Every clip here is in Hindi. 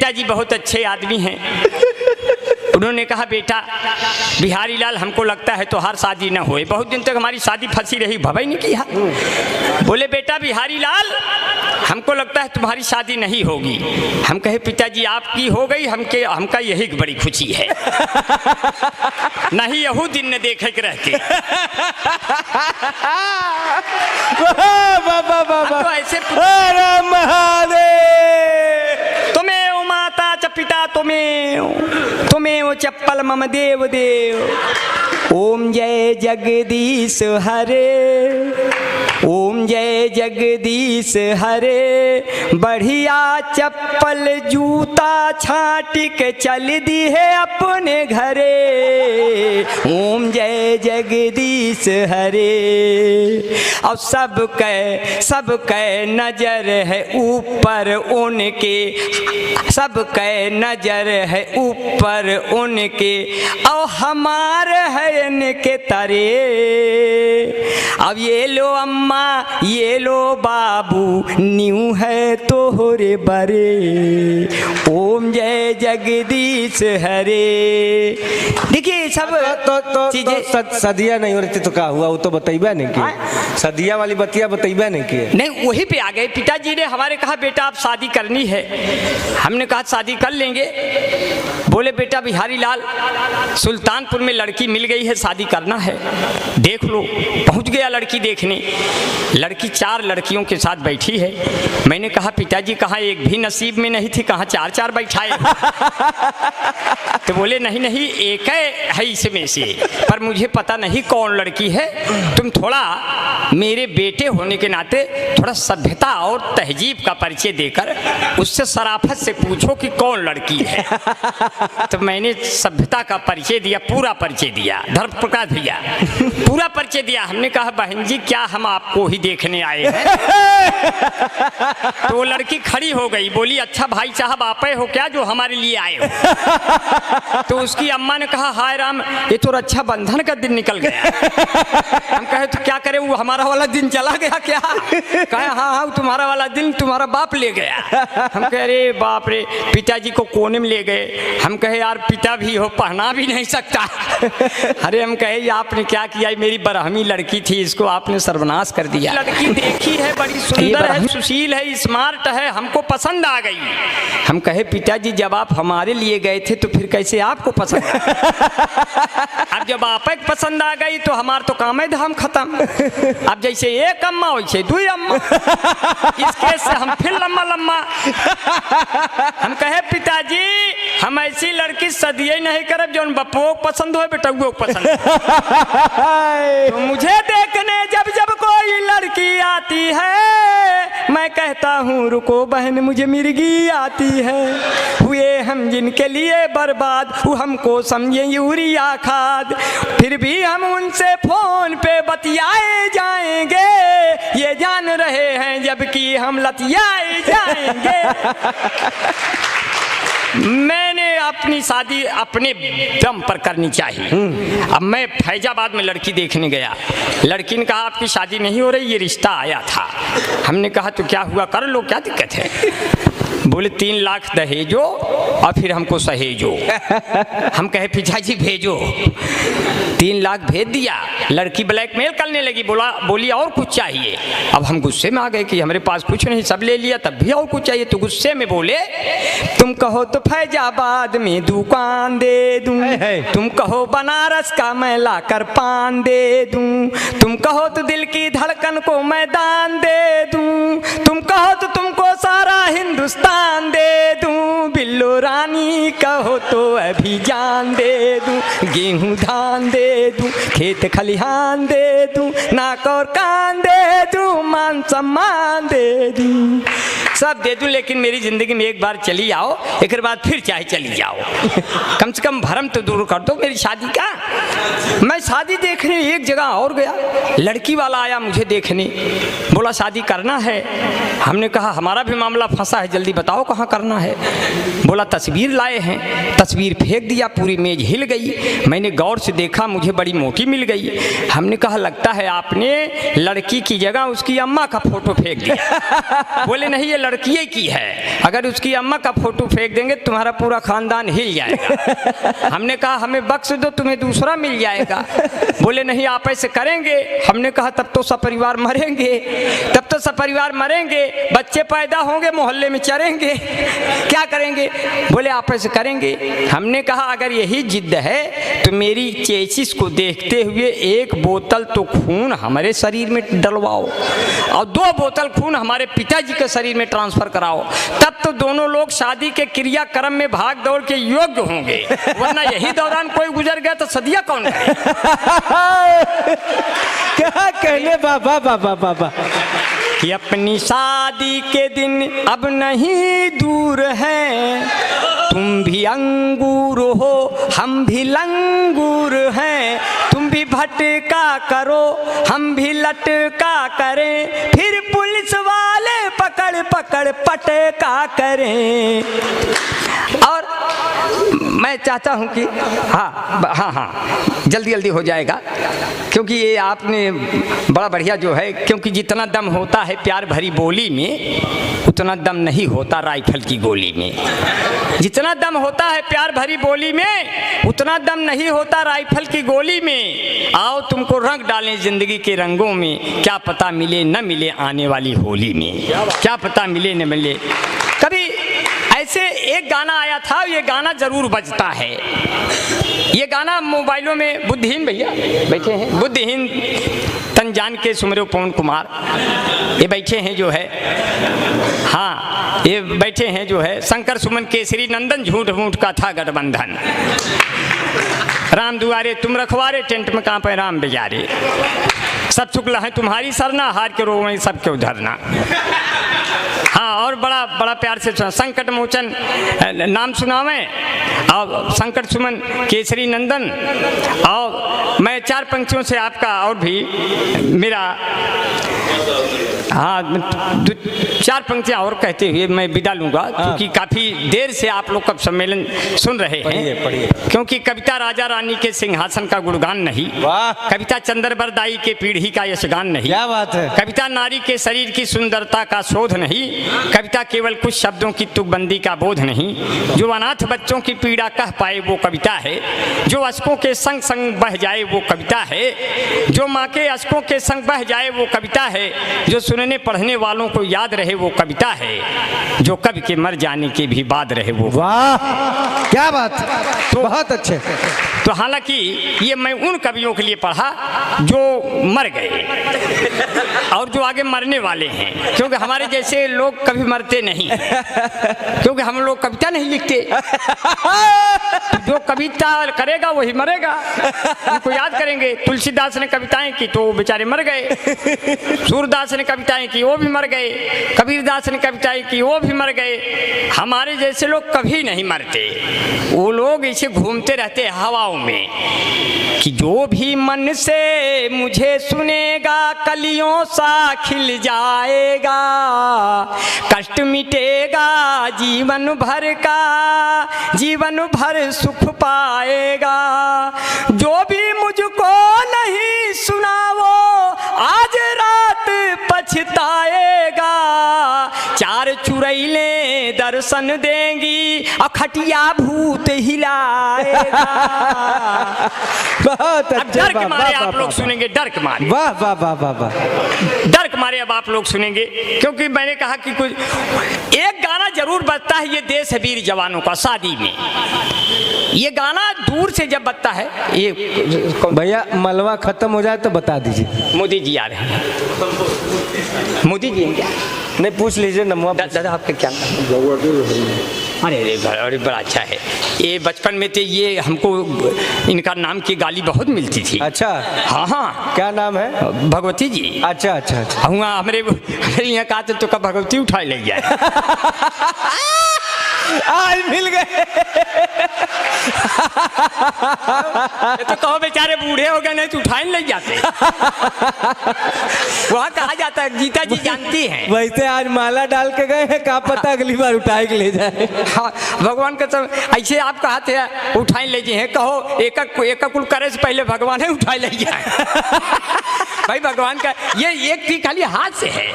पिताजी बहुत अच्छे आदमी हैं। उन्होंने कहा बेटा बिहारी लाल हमको लगता है तोहार शादी न होए, बहुत दिन तक हमारी शादी फंसी रही, भवाई नहीं किया। बोले बेटा बिहारी लाल हमको लगता है तुम्हारी शादी नहीं होगी। हम कहे पिताजी आपकी हो गई, हमका यही बड़ी खुशी है। नहीं यहू दिन न देखे के रहते। तो ऐसे तुम्हें माता च पिता तुम्हें चप्पल मम देव देव। ओम जय जगदीश हरे, ओम जय जगदीश हरे। बढ़िया चप्पल जूता छाटिक चल दी है अपने घरे। ओम जय जगदीश हरे। और सबके नजर है ऊपर उनके, सबके नजर है ऊपर उनके, और हमारे है इनके तरे। अब ये लो अम्मा ये लो बाबू, न्यू है तोहरे बरे। ओम जय जगदीश हरे। देखिए सब तो सदिया नहीं हो रही तो क्या हुआ, वो तो बताइबा नहीं कि सदिया वाली बतिया बताइबा नहीं कि नहीं, वही पे आ गए। पिताजी ने हमारे कहा बेटा आप शादी करनी है। हमने कहा शादी कर लेंगे। बोले बेटा बिहारी लाल सुल्तानपुर में लड़की मिल गई है, शादी करना है, देख लो। पहुंच गया लड़की देखने। लड़की 4 लड़कियों के साथ बैठी है। मैंने कहा पिताजी कहाँ एक भी नसीब में नहीं थी, कहाँ 4 बैठाए। तो बोले नहीं नहीं एक है इसमें से, पर मुझे पता नहीं कौन लड़की है। तुम थोड़ा मेरे बेटे होने के नाते थोड़ा सभ्यता और तहजीब का परिचय देकर उससे शराफत से पूछो कि कौन लड़की है। तो मैंने सभ्यता का परिचय दिया, पूरा परिचय दिया, धर्म प्रकाश भैया पूरा परिचय दिया। हमने कहा बहन जी क्या हम आपको ही देखने आए हैं। तो वो लड़की खड़ी हो गई, बोली अच्छा भाई साहब आप हो क्या जो हमारे लिए आए हो। तो उसकी अम्मा ने कहा हाय राम ये तो रक्षाबंधन का दिन निकल गया। हम कहे तो क्या करे, वो हमारा वाला दिन चला गया क्या। कहे हाँ तुम्हारा वाला दिन तुम्हारा बाप ले गया। हम कह अरे बाप रे, पिताजी को कोने में ले गए। हम कहे यार पिता भी हो पहना भी नहीं सकता। अरे हम कहे आपने क्या किया, मेरी बरहमी लड़की थी, इसको आपने सर्वनाश कर दिया। लड़की देखी है बड़ी सुंदर है, सुशील है, स्मार्ट है, हमको पसंद आ गई। हम कहे पिताजी जब आप हमारे लिए गए थे तो फिर कैसे आपको पसंद। अब जब आप पसंद आ गई तो हमार तो काम धाम खत्म। अब जैसे एक अम्मा वैसे 2 अम्मा, इसके से हम फिर लम्मा लम्मा। हम कहे पिताजी हम ऐसी लड़की सदिये नहीं करब जो बप्पो पसंद हो बेटुओ पसंद। तो मुझे देखने जब जब कोई लड़की आती है मैं कहता हूँ रुको बहन मुझे मिर्गी आती है। हुए हम जिनके लिए बर्बाद वो हमको समझे यूरिया खाद, फिर भी हम उनसे फोन पे बतियाए जाएंगे, ये जान रहे हैं जबकि हम लतियाए जाएंगे। मैंने अपनी शादी अपने दम पर करनी चाहिए। अब मैं फैजाबाद में लड़की देखने गया। लड़की ने कहा आपकी शादी नहीं हो रही, ये रिश्ता आया था। हमने कहा तो क्या हुआ, कर लो क्या दिक्कत है। बोले 3 लाख दहेजो और फिर हमको सहेजो। हम कहे पिताजी भेजो। 3 लाख भेज दिया। लड़की ब्लैकमेल करने लगी, बोली और कुछ चाहिए। अब हम गुस्से में आ गए कि हमारे पास कुछ नहीं, सब ले लिया, तब भी और कुछ चाहिए। तो गुस्से में बोले तुम कहो तो फैजाबाद में दुकान दे दूं, तुम कहो बनारस का मैं लाकर पान दे दूं, तुम कहो तो दिल की धड़कन को मैं दान दे दूं, तुम कहो तो तुमको सारा हिंदुस्तान दे दूं, बिल्लो रानी कहो तो अभी जान दे दूं, गेहूं धान दे दूं, खेत खलिहान दे दूं, नाक और कान दे दूं, मान सम्मान दे दूं, सब दे दूं, लेकिन मेरी जिंदगी में एक बार चली आओ, एक बाद फिर चाहे चली जाओ। कम से कम भरम तो दूर कर दो मेरी शादी का। मैं शादी देखने एक जगह और गया, लड़की वाला आया मुझे देखने, बोला शादी करना है। हमने कहा हमारा भी मामला फंसा है, जल्दी बताओ कहाँ करना है। बोला तस्वीर लाए हैं। तस्वीर फेंक दिया, पूरी मेज हिल गई। मैंने गौर से देखा, मुझे बड़ी मोटी मिल गई। हमने कहा लगता है आपने लड़की की जगह उसकी अम्मा का फोटो फेंक दिया। बोले नहीं ये लड़की की है, अगर उसकी अम्मा का फोटो फेंक देंगे तुम्हारा पूरा खानदान हिल जाएगा। हमने कहा हमें बख्श दो, तुम्हें दूसरा मिल जाएगा। बोले नहीं आप ऐसे करेंगे। हमने कहा तब तो सपरिवार मरेंगे, तब तो सपरिवार मरेंगे, बच्चे पैदा होंगे मोहल्ले में चरेंगे, क्या करेंगे? बोले आप ऐसे करेंगे। हमने कहा अगर यही जिद है तो मेरी चेसिस को देखते हुए एक बोतल तो खून हमारे शरीर में डलवाओ और 2 बोतल खून हमारे पिताजी के शरीर में ट्रांसफर कराओ, तब तो दोनों लोग शादी के क्रियाक्रम में भाग दौड़ के योग्य होंगे, वरना यही दौरान कोई गुजर गया तो सदिया कौन करे? क्या कहने बाबा बाबा बाबा कि अपनी शादी के दिन अब नहीं दूर हैं, तुम भी अंगूर हो हम भी लंगूर हैं, तुम भी भटका करो हम भी लटका करें, फिर पुलिस वाले पकड़ पकड़ पटका करें। और मैं चाहता हूं कि हाँ जल्दी जल्दी हो जाएगा, क्योंकि ये आपने बड़ा बढ़िया जो है, क्योंकि जितना दम होता है प्यार भरी बोली में उतना दम नहीं होता राइफल की गोली में, जितना दम होता है प्यार भरी बोली में उतना दम नहीं होता राइफल की गोली में। आओ तुमको रंग डालें जिंदगी के रंगों में, क्या पता मिले न मिले आने वाली होली में, क्या पता मिले न मिले। कभी ऐसे एक गाना आया था, ये गाना जरूर बजता है, ये गाना मोबाइलों में बुद्धिहीन भैया बैठे हैं, बुद्धिहीन तन जान के सुमरो पवन कुमार, ये बैठे हैं जो है, हाँ ये बैठे हैं जो है, शंकर सुमन केसरी नंदन झूठ मूठ का था गठबंधन, राम दुआरे तुम रखवारे टेंट में कांपे राम बेजारे, सब शुक्ल है तुम्हारी सरना हार के रोवें सबके उधरना। हाँ और बड़ा बड़ा प्यार से संकट मोचन नाम सुनावें और संकट सुमन केसरी नंदन, और मैं 4 पंक्तियों से आपका और भी मेरा हाँ 4 पंक्तियाँ और कहते हुए मैं विदा लूँगा, क्योंकि काफ़ी देर से आप लोग का सम्मेलन सुन रहे हैं। क्योंकि कविता राजा रानी के सिंहासन का गुणगान नहीं, कविता चंद्रबरदाई के पीढ़ी का यशगान नहीं, क्या बात है, कविता नारी के शरीर की सुंदरता का शोध नहीं, कविता केवल कुछ शब्दों की तुकबंदी का बोध नहीं, जो अनाथ बच्चों की पीड़ा कह पाए वो कविता है, जो अश्कों के संग संग बह जाए वो कविता है, जो माँ के अश्कों के संग बह जाए वो कविता है, जो सुनने पढ़ने वालों को याद रहे वो कविता है, जो कवि के मर जाने के भी बाद रहे वो। वाह क्या बात, तो बहुत अच्छे। तो हालांकि ये मैं उन कवियों के लिए पढ़ा जो मर गए और जो आगे मरने वाले हैं, क्योंकि हमारे जैसे लोग कभी मरते नहीं, क्योंकि हम लोग कविता नहीं लिखते, जो कविता करेगा वही मरेगा, उनको याद करेंगे। तुलसीदास ने कविताएं की तो वो बेचारे मर गए, सूरदास ने कविताएं की वो भी मर गए, कबीरदास ने कविताएं की वो भी मर गए। हमारे जैसे लोग कभी नहीं मरते, वो लोग ऐसे घूमते रहते हवाओं में कि जो भी मन से मुझे सुनेगा कलियों सा खिल जाएगा, कष्ट मिटेगा जीवन भर का, जीवन भर सुख पाएगा, जो भी मुझको नहीं सुना वो आज रात पछताएगा, 4 चुड़ैले दर्शन देंगी और खटिया भूत हिलाएगा। बहुत अब डर के मारे आप लोग सुनेंगे, डर के मारे, वाह वाह वाह वाह वाह, डर के मारे अब आप लोग सुनेंगे, क्योंकि मैंने कहा कि कुछ एक गाना जरूर बजता है, ये देश है वीर जवानों का शादी में, ये गाना दूर से जब बजता है, ये भैया मलवा खत्म हो जाए तो बता दीजिए। मोदी जी आ रहे हैं, मोदी जी हैं क्या? नहीं पूछ लीजिए नमवा। दादा आपका क्या नाम? अरे बड़ा अच्छा है, ये बचपन में तो ये हमको इनका नाम की गाली बहुत मिलती थी। अच्छा हाँ हाँ, क्या नाम है? भगवती जी। अच्छा अच्छा अच्छा, हुआ हमारे यहाँ कहा तो कब भगवती उठा ले जाए। आज मिल गए। तो कहो बेचारे बूढ़े हो गए नहीं तो उठाए नहीं ले जाते। वहाँ कहा जाता है, गीता जी जानती हैं। वैसे आज माला डाल के गए हैं, क्या पता अगली बार उठाए के ले जाए। हाँ, भगवान का सब ऐसे आप कहते हैं उठाए ले जाए, कहो एक कुल करे से पहले भगवान है उठाए ले जाए। भाई भगवान का ये एक थी खाली हाथ से है।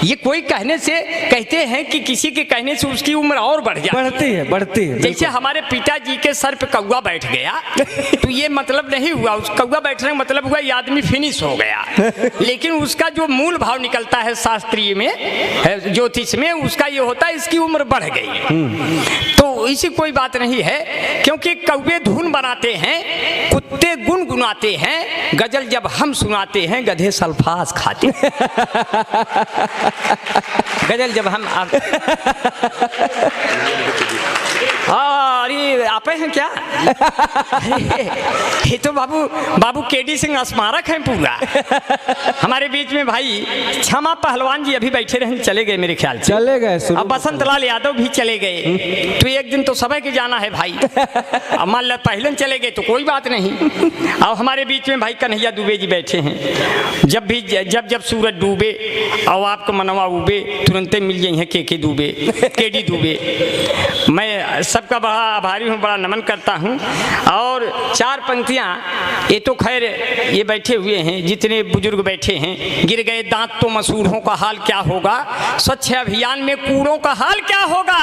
ये कोई कहने से कहते हैं कि किसी के कहने से उसकी उम्र और बढ़ जाती है। बढ़ती है जैसे हमारे पिताजी के सर पे कौवा बैठ गया तो ये मतलब नहीं हुआ उस कौवा बैठने का मतलब हुआ ये आदमी फिनिश हो गया, लेकिन उसका जो मूल भाव निकलता है शास्त्रीय में ज्योतिष में उसका ये होता है इसकी उम्र बढ़ गई। तो इसी कोई बात नहीं है, क्योंकि कौवे धुन बनाते हैं, कुत्ते गुनगुनाते हैं, गजल जब हम सुनाते हैं गधे सल्फास खाते हैं। गजल जब हम अरे आप हैं क्या? ये तो बाबू केडी सिंह स्मारक है पूरा। हमारे बीच में भाई क्षमा पहलवान जी अभी बैठे रहे, चले गए मेरे ख्याल से, चले गए। अब बसंत लाल यादव भी चले गए। तो एक दिन तो समय के जाना है भाई। अब मान लो पहले चले गए तो कोई बात नहीं। अब हमारे बीच में भाई कन्हैया दुबे जी बैठे हैं। जब सूरज डूबे और आपको मनवा उबे तुरंत मिल जाए हैं के दुबे, केडी दुबे। मैं सबका बड़ा आभारी हूँ, बड़ा नमन करता हूँ। और चार पंक्तियाँ ये तो खैर ये बैठे हुए हैं जितने बुजुर्ग बैठे हैं। गिर गए दांत तो मसूड़ों का हाल क्या होगा, स्वच्छ अभियान में कूड़ों का हाल क्या होगा,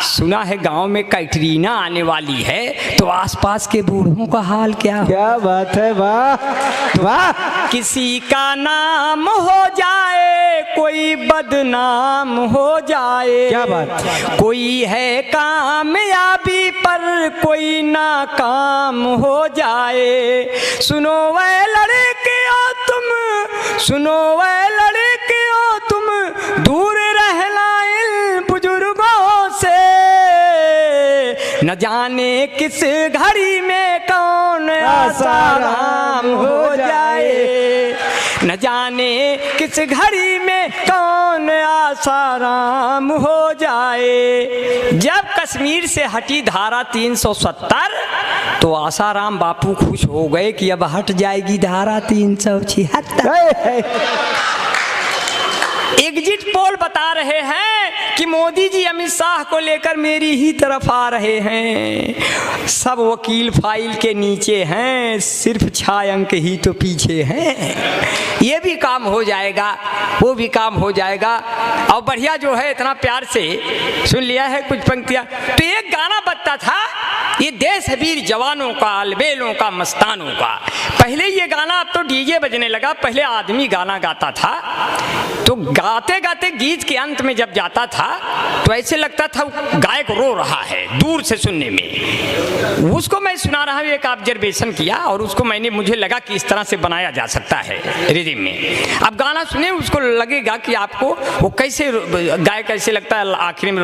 सुना है गांव में कैटरीना आने वाली है तो आसपास के बूढ़ों का हाल क्या होगा। क्या बात है, वाह वाह। किसी का नाम हो जाए कोई बदनाम हो जाए, क्या बात। कोई है कामयाबी पर कोई नाकाम हो जाए। सुनो वह लड़कियों तुम, सुनो वह लड़कियों तुम, दूर रहना इन बुजुर्गों से। न जाने किस घड़ी में कौन आसाराम हो जाए, न जाने किस घड़ी में कौन आसाराम हो जाए। जब कश्मीर से हटी धारा 370 तो आसाराम बापू खुश हो गए कि अब हट जाएगी धारा 376। एग्जिट पोल बता रहे हैं कि मोदी जी अमित शाह को लेकर मेरी ही तरफ आ रहे हैं। सब वकील फाइल के नीचे हैं, सिर्फ 6 अंक ही तो पीछे हैं। ये भी काम हो जाएगा, वो भी काम हो जाएगा। और बढ़िया जो है इतना प्यार से सुन लिया है कुछ पंक्तियाँ। तो एक गाना बजता था, ये देश वीर जवानों का, अलबेलों का, मस्तानों का। पहले ये गाना, अब तो डीजे बजने लगा, पहले आदमी गाना गाता था। तो गाते गाते गीत के अंत में जब जाता था तो ऐसे लगता था गायक रो रहा है दूर से सुनने में। उसको मैं सुना रहा हूँ, एक ऑब्जर्वेशन किया और उसको मुझे लगा कि इस तरह से बनाया जा सकता है रिदम में। अब गाना सुने उसको लगेगा कि आपको वो कैसे गायक कैसे लगता है आखिर में।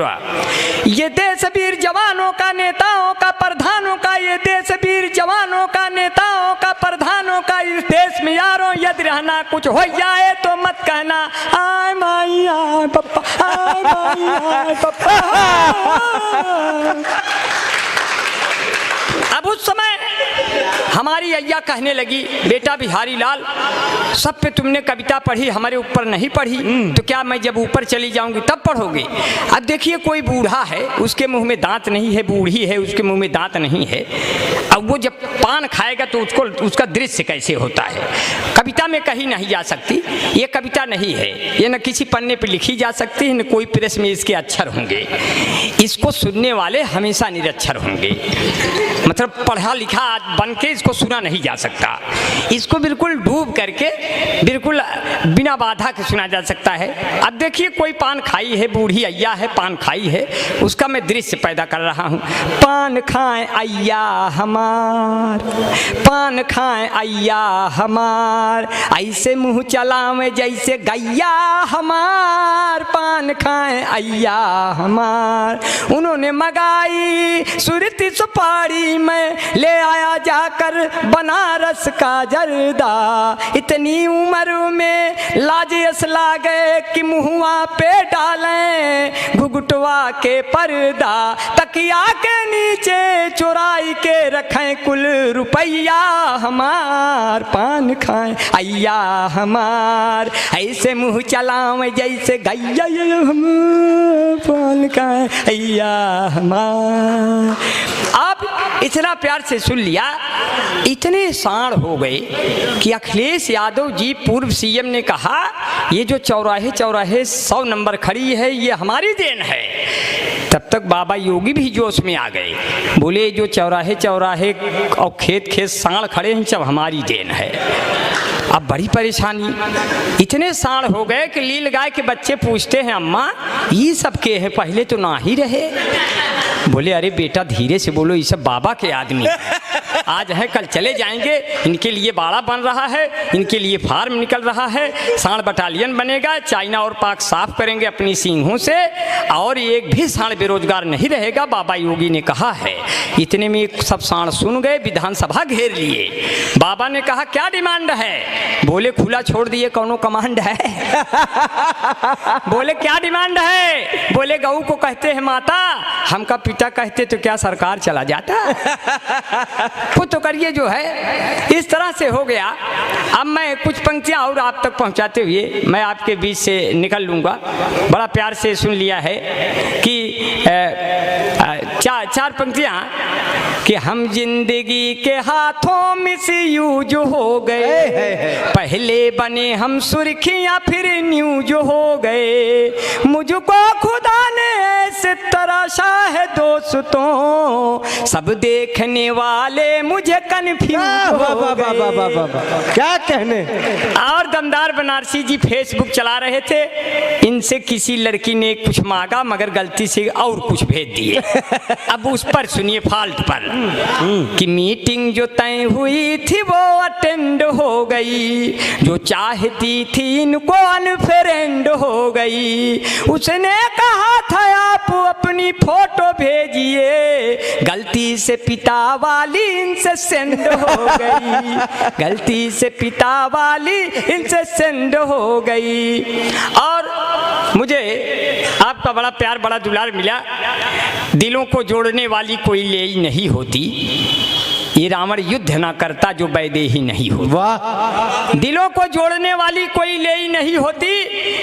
ये देश वीर जवानों का, नेताओं का, प्रधानों का, ये देश वीर जवानों का, नेताओं का, प्रधानों का, इस देश में यारों यदि रहना कुछ हो जाए तो मत कहना आय माई आय पप्पा, आय माई आय पप्पा। अब उस समय हमारी अय्या कहने लगी, बेटा बिहारी लाल, सब पे तुमने कविता पढ़ी, हमारे ऊपर नहीं पढ़ी, तो क्या मैं जब ऊपर चली जाऊंगी तब पढ़ोगे? अब देखिए कोई बूढ़ा है, उसके मुंह में दांत नहीं है, बूढ़ी है, उसके मुंह में दांत नहीं है। अब वो जब पान खाएगा तो उसका दृश्य कैसे होता है? कविता में कहीं नहीं जा सकती, ये कविता नहीं है, ये न किसी पन्ने पर लिखी जा सकती है, न कोई प्रेस में इसके अक्षर होंगे। इसको सुनने वाले हमेशा निरक्षर होंगे, मतलब पढ़ा लिखा बन के इसको सुना नहीं जा सकता। इसको बिल्कुल डूब करके बिल्कुल बिना बाधा के सुना जा सकता है। अब देखिए कोई पान खाई है, बूढ़ी अय्या है, पान खाई है, उसका मैं दृश्य पैदा कर रहा हूँ। पान खाएं अय्या हमार, पान खाएं अय्या हमार, ऐसे मुँह चलावे जैसे गैया हमार, पान खाएं अय्या हमार। उन्होंने मगाई सुरती सुपारी में ले आया जाकर बनारस का जर्दा, इतनी उम्र में लाज लागे कि मुहुआ पे डालें घुघुटवा के पर्दा, तकिया के नीचे चुराई के रखें कुल रुपया हमार, पान खाएं अय्या हमार, ऐसे मुँह चलावे जैसे गैया हमार, पान खाएं अय्या हमार। आप इतना प्यार से सुन लिया। इतने साण हो गए कि अखिलेश यादव जी पूर्व सीएम ने कहा ये जो चौराहे चौराहे 100 नंबर खड़ी है ये हमारी देन है। तब तक बाबा योगी भी जोश में आ गए, बोले जो चौराहे चौराहे और खेत खेत साण खड़े हैं सब हमारी देन है। अब बड़ी परेशानी, इतने साण हो गए कि लील गाय के बच्चे पूछते हैं अम्मा ये सब के है, पहले तो ना ही रहे। बोले अरे बेटा धीरे से बोलो, ये सब बाबा के आदमी आज हैं कल चले जाएंगे, इनके लिए बाड़ा बन रहा है, इनके लिए फार्म निकल रहा है, साण बटालियन बनेगा, चाइना और पाक साफ करेंगे अपनी सींगों से और एक भी साण बेरोजगार नहीं रहेगा, बाबा योगी ने कहा है। इतने में सब साण सुन गए, विधानसभा घेर लिए। बाबा ने कहा क्या डिमांड है? बोले खुला छोड़ दिए, कौनो कमांड है? बोले क्या डिमांड है? बोले गऊ को कहते हैं माता, हमका पिता कहते तो क्या सरकार चला जाता? खुद तो करिए जो है। इस तरह से हो गया। अब मैं कुछ पंक्तियां और आप तक पहुंचाते हुए मैं आपके बीच से निकल लूंगा। बड़ा प्यार से सुन लिया है कि चार पंक्तियां कि हम जिंदगी के हाथों मिसयूज हो गए, पहले बने हम सुर्खियां फिर न्यूज हो गए, मुझको खुदा ने ऐसे तराशा है दोस्तों, सब देखने वाले मुझे कन्फ्यूज हो गए। क्या कहने। और दमदार बनारसी जी फेसबुक चला रहे थे, इनसे किसी लड़की ने कुछ मांगा मगर गलती से और कुछ भेज दिए। अब उस पर सुनिए फॉल्ट पर कि मीटिंग जो तय हुई थी वो अटेंड हो गई, जो चाहती थी इनको अनफ्रेंड हो गई, उसने कहा था आप अपनी फोटो भेजिए, गलती से पिता वाली इनसे सेंड हो गई, गलती से पिता वाली इनसे सेंड हो गई। और मुझे आपका बड़ा प्यार बड़ा दुलार मिला। दिलों को जोड़ने वाली कोई लेई नहीं होती, ये रावण युद्ध ना करता जो वैदेही नहीं होती। वाह। दिलों को जोड़ने वाली कोई लेई नहीं होती,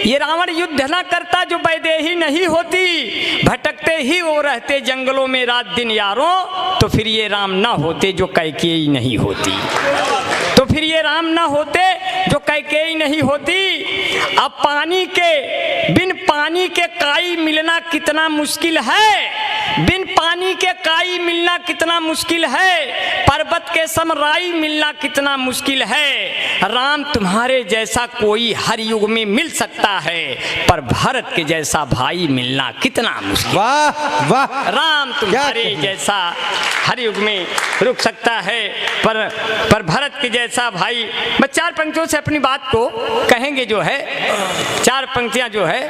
ये रावण युद्ध ना करता जो वैदेही नहीं होती, भटकते ही वो रहते जंगलों में रात दिन यारों, तो फिर ये राम ना होते जो कैकेयी नहीं होती, तो फिर ये राम ना होते जो कैकेयी नहीं होती। अब बिन पानी के काई मिलना कितना मुश्किल है, बिन पानी के काई मिलना कितना मुश्किल है, पर्वत के समराई मिलना कितना मुश्किल है। राम तुम्हारे जैसा कोई हर युग में मिल सकता है, पर भरत के जैसा भाई मिलना कितना मुश्किल। वाह वाह। राम तुम्हारे जैसा हर युग में रुक सकता है, पर भरत के जैसा भाई। मैं 4 पंक्तियों से अपनी बात को कहेंगे जो है, 4 पंक्तियां जो है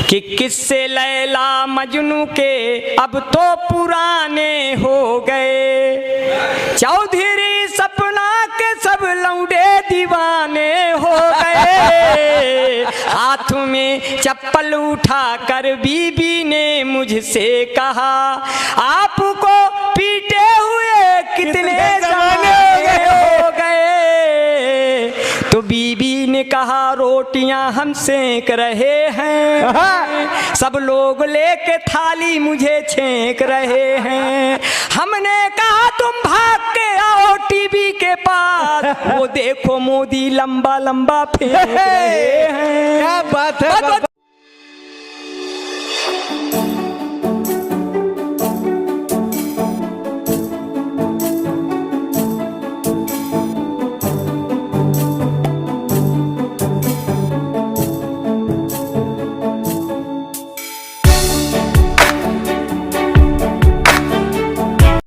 कि किस्से लैला मजनू के अब तो पुराने हो गए, चौधरी सपना के सब लौंडे दीवाने हो गए, हाथ में चप्पल उठा कर बीबी ने मुझसे कहा आपको पीटे हुए कितने जमाने हो गए, तो बीबी ने कहा रोटियां हम सेक रहे हैं, सब लोग लेके थाली मुझे छेक रहे हैं, हमने कहा तुम भाग के आओ टीवी के पास, वो देखो मोदी लंबा लंबा फेंक रहे हैं। क्या बात है।